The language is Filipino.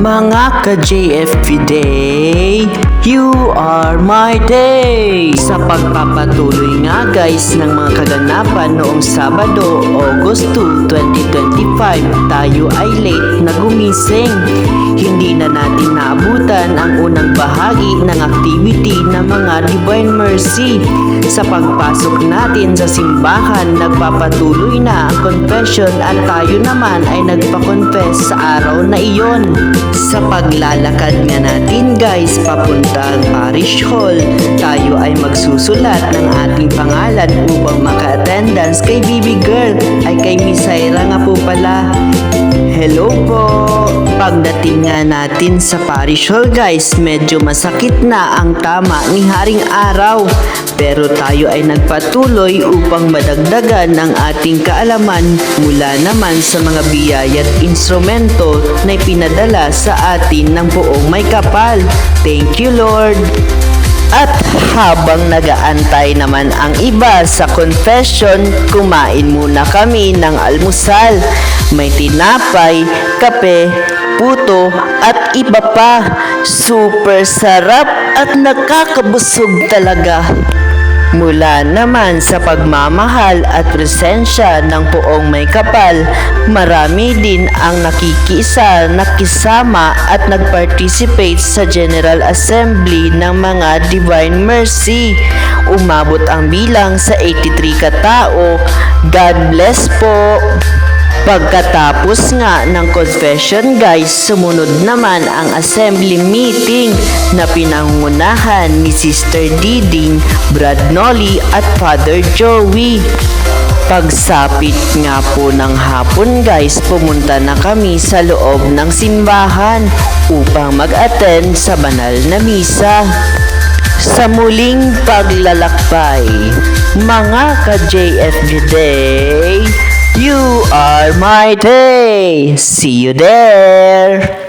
Mga ka-JFV Day, you are my day! Sa pagpapatuloy nga guys ng mga kaganapan noong Sabado, August 2, 2025, tayo ay late na gumising. Hindi na natin naabutan ang unang bahagi ng activity ng mga Divine Mercy. Sa pagpasok natin sa simbahan, nagpapatuloy na ang confession at tayo naman ay nagpa-confess sa araw na iyon. Sa paglalakad nga natin guys, papuntang parish hall, tayo ay magsusulat ng ating pangalan upang maka-attendance kay Baby Girl, ay kay Miss Saira nga po pala. Hello po! Pagdating nga natin sa parish hall guys, medyo masakit na ang tama ni Haring Araw. Pero tayo ay nagpatuloy upang madagdagan ang ating kaalaman mula naman sa mga biyaya at instrumento na ipinadala sa atin ng Poong May Kapal. Thank you Lord! At habang nagaantay naman ang iba sa confession, kumain muna kami ng almusal. May tinapay, kape, puto at iba pa. Super sarap at nakakabusog talaga. Mula naman sa pagmamahal at presensya ng Poong May Kapal, marami din ang nakikisa, nakisama at nag-participate sa General Assembly ng mga Divine Mercy. Umabot ang bilang sa 83 katao. God bless po! Pagkatapos nga ng confession guys, sumunod naman ang assembly meeting na pinangunahan ni Sister Diding, Brad Nolly at Father Joey. Pagsapit nga po ng hapon guys, pumunta na kami sa loob ng simbahan upang mag-attend sa banal na misa. Sa muling paglalakbay, mga ka-JFV Day, you are my day. See you there.